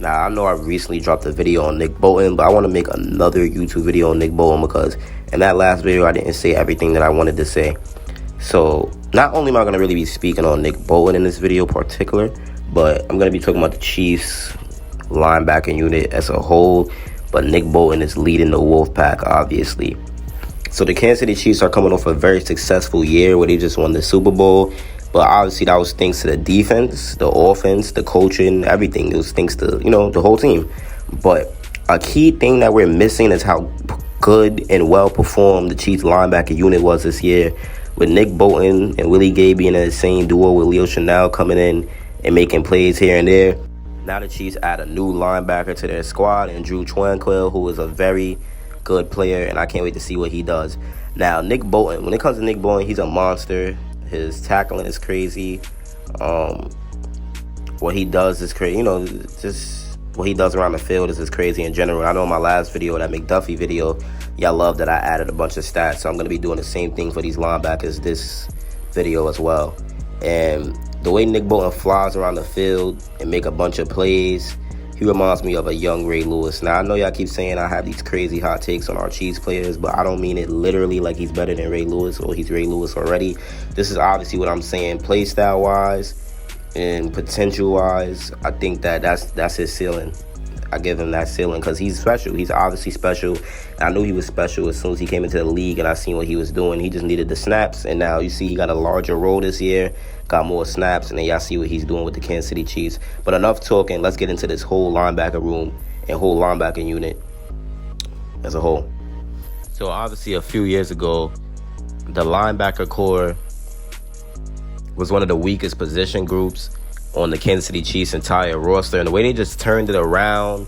Now, I know I recently dropped a video on Nick Bolton, but I want to make another YouTube video on Nick Bolton because in that last video, I didn't say everything that I wanted to say. So, not only am I going to really be speaking on Nick Bolton in this video in particular, but I'm going to be talking about the Chiefs linebacker unit as a whole. But Nick Bolton is leading the Wolfpack, obviously. So, the Kansas City Chiefs are coming off a very successful year where they just won the Super Bowl. But obviously, that was thanks to the defense, the offense, the coaching, everything. It was thanks to, the whole team. But a key thing that we're missing is how good and well-performed the Chiefs linebacker unit was this year. With Nick Bolton and Willie Gay being in the same duo with Leo Chenal coming in and making plays here and there. Now the Chiefs add a new linebacker to their squad, and Drue Tranquill, who is a very good player, and I can't wait to see what he does. Now, Nick Bolton, when it comes to Nick Bolton, he's a monster. His tackling is crazy. What he does is crazy. Just what he does around the field is just crazy in general. I know in my last video, that McDuffie video, y'all love that I added a bunch of stats. So I'm going to be doing the same thing for these linebackers this video as well. And the way Nick Bolton flies around the field and make a bunch of plays, he reminds me of a young Ray Lewis. Now, I know y'all keep saying I have these crazy hot takes on our Chiefs players, but I don't mean it literally like he's better than Ray Lewis or he's Ray Lewis already. This is obviously what I'm saying play style-wise and potential-wise. I think that's his ceiling. I give him that ceiling because he's special. He's obviously special. I knew he was special as soon as he came into the league and I seen what he was doing. He just needed the snaps, and now you see he got a larger role this year, got more snaps, and then y'all see what he's doing with the Kansas City Chiefs. But enough talking. Let's get into this whole linebacker room and whole linebacker unit as a whole. So obviously a few years ago, the linebacker core was one of the weakest position groups on the Kansas City Chiefs' entire roster, and the way they just turned it around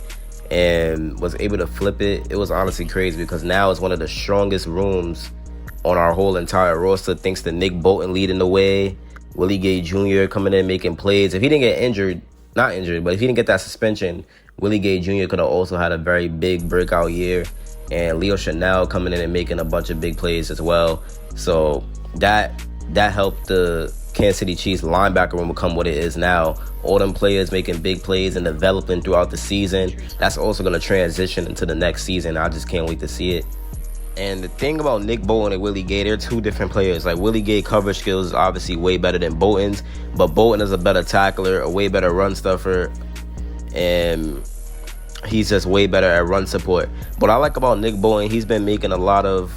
and was able to flip it, it was honestly crazy because now it's one of the strongest rooms on our whole entire roster thanks to Nick Bolton leading the way, Willie Gay Jr. coming in making plays. If he didn't get not injured, but if he didn't get that suspension, Willie Gay Jr. could have also had a very big breakout year, and Leo Chenal coming in and making a bunch of big plays as well. So that helped the Kansas City Chiefs linebacker room become what it is now. All them players making big plays and developing throughout the season. That's also going to transition into the next season. I just can't wait to see it. And the thing about Nick Bolton and Willie Gay, they're two different players. Like, Willie Gay coverage skills is obviously way better than Bolton's, but Bolton is a better tackler, a way better run stuffer, and he's just way better at run support. What I like about Nick Bolton, he's been making a lot of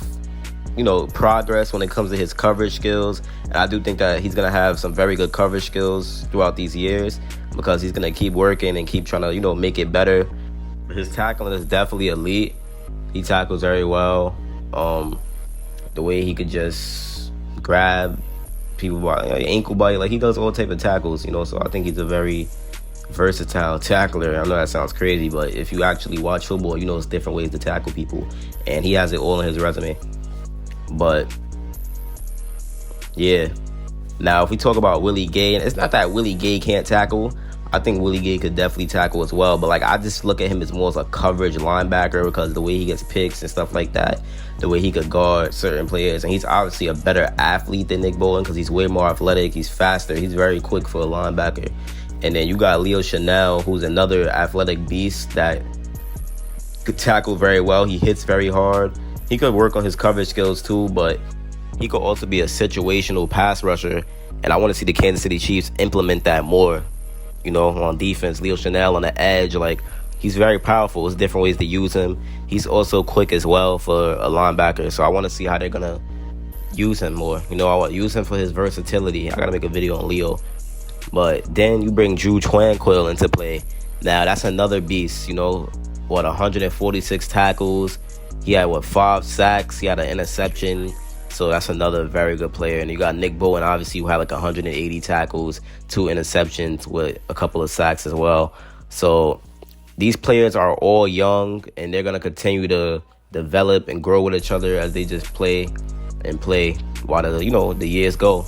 progress when it comes to his coverage skills. And I do think that he's going to have some very good coverage skills throughout these years because he's going to keep working and keep trying to, make it better. His tackling is definitely elite. He tackles very well. The way he could just grab people by ankle bite, like he does all type of tackles, so I think he's a very versatile tackler. I know that sounds crazy, but if you actually watch football, it's different ways to tackle people, and he has it all in his resume. But yeah, now if we talk about Willie Gay, and it's not that Willie Gay can't tackle. I think Willie Gay could definitely tackle as well, but I just look at him as more as a coverage linebacker because the way he gets picks and stuff like that, the way he could guard certain players, and he's obviously a better athlete than Nick Bolton because he's way more athletic, he's faster, he's very quick for a linebacker. And then you got Leo Chenal, who's another athletic beast that could tackle very well. He hits very hard. He could work on his coverage skills too, but he could also be a situational pass rusher, and I want to see the Kansas City Chiefs implement that more. On defense, Leo Chenal on the edge, he's very powerful. There's different ways to use him. He's also quick as well for a linebacker, so I want to see how they're going to use him more. I want to use him for his versatility. I got to make a video on Leo. But then you bring Drue Tranquill into play. Now, that's another beast, 146 tackles. He had, 5 sacks. He had an interception. So that's another very good player. And you got Nick Bolton, obviously, who had 180 tackles, 2 interceptions with a couple of sacks as well. So these players are all young, and they're going to continue to develop and grow with each other as they just play while the years go.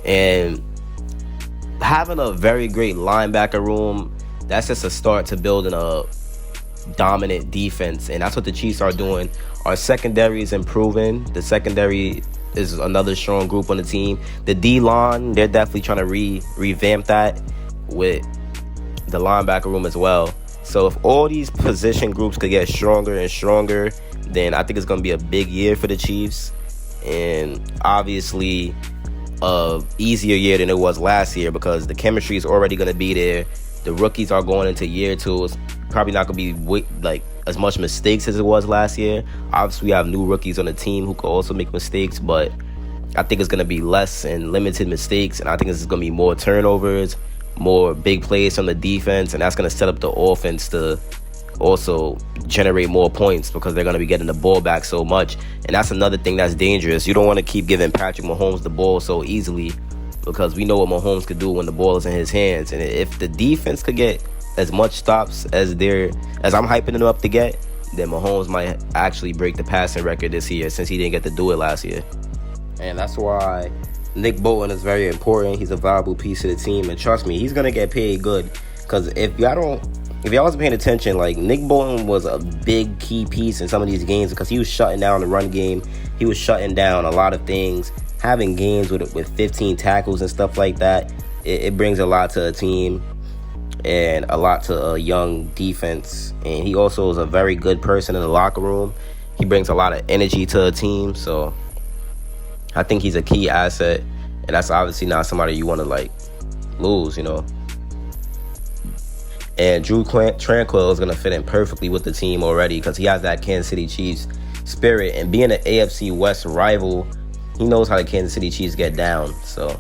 And having a very great linebacker room, that's just a start to building a dominant defense, and that's what the Chiefs are doing. Our secondary is improving. The secondary is another strong group on the team. The D-line, they're definitely trying to revamp that with the linebacker room as well. So if all these position groups could get stronger and stronger, then I think it's going to be a big year for the Chiefs. And obviously a easier year than it was last year, because the chemistry is already going to be there. The rookies are going into year 2. It's probably not going to be like as much mistakes as it was last year. Obviously, we have new rookies on the team who could also make mistakes, but I think it's going to be less and limited mistakes, and I think it's going to be more turnovers, more big plays from the defense, and that's going to set up the offense to also generate more points, because they're going to be getting the ball back so much. And that's another thing that's dangerous. You don't want to keep giving Patrick Mahomes the ball so easily, because we know what Mahomes could do when the ball is in his hands. And if the defense could get as much stops as I'm hyping them up to get, then Mahomes might actually break the passing record this year, since he didn't get to do it last year. And that's why Nick Bolton is very important. He's a valuable piece of the team, and trust me, he's gonna get paid good. Because if y'all wasn't paying attention, like, Nick Bolton was a big key piece in some of these games, because he was shutting down the run game. He was shutting down a lot of things. Having games with 15 tackles and stuff like that, it brings a lot to a team and a lot to a young defense. And he also is a very good person in the locker room. He brings a lot of energy to a team, so I think he's a key asset, and that's obviously not somebody you want to, like, lose, you know. And Drew Tranquill is going to fit in perfectly with the team already, because he has that Kansas City Chiefs spirit. And being an AFC West rival, he knows how the Kansas City Chiefs get down. So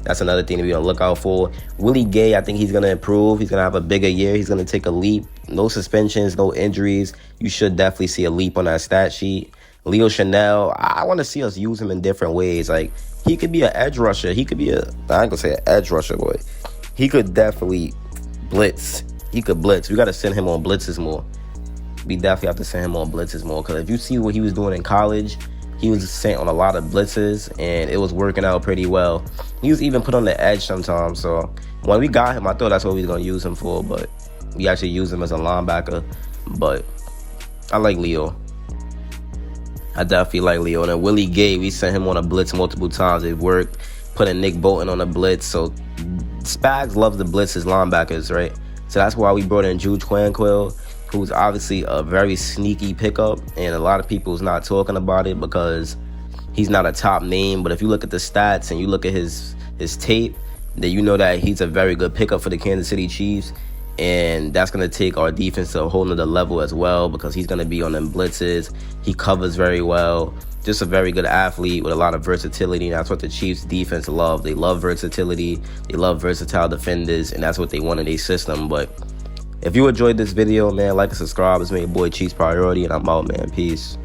that's another thing to be on the lookout for. Willie Gay, I think he's going to improve. He's going to have a bigger year. He's going to take a leap. No suspensions, no injuries. You should definitely see a leap on that stat sheet. Leo Chanel, I want to see us use him in different ways. Like, he could be an edge rusher. He could be I ain't going to say an edge rusher, boy. He could definitely blitz. He could blitz. We got to send him on blitzes more. We definitely have to send him on blitzes more, because if you see what he was doing in college, he was sent on a lot of blitzes, and it was working out pretty well. He was even put on the edge sometimes. So when we got him, I thought that's what we was going to use him for, but we actually used him as a linebacker. But I like Leo. I definitely like Leo. And then Willie Gay, we sent him on a blitz multiple times. It worked. Putting Nick Bolton on a blitz. So Spags loves the blitz as linebackers, right? So that's why we brought in Drew Tranquill, who's obviously a very sneaky pickup. And a lot of people's not talking about it because he's not a top name. But if you look at the stats and you look at his tape, then you know that he's a very good pickup for the Kansas City Chiefs. And that's going to take our defense to a whole nother level as well, because he's going to be on them blitzes. He covers very well. Just a very good athlete with a lot of versatility. And that's what the Chiefs defense love. They love versatility. They love versatile defenders. And that's what they want in their system. But if you enjoyed this video, man, like and subscribe. It's my boy Chiefs Priority, and I'm out, man. Peace.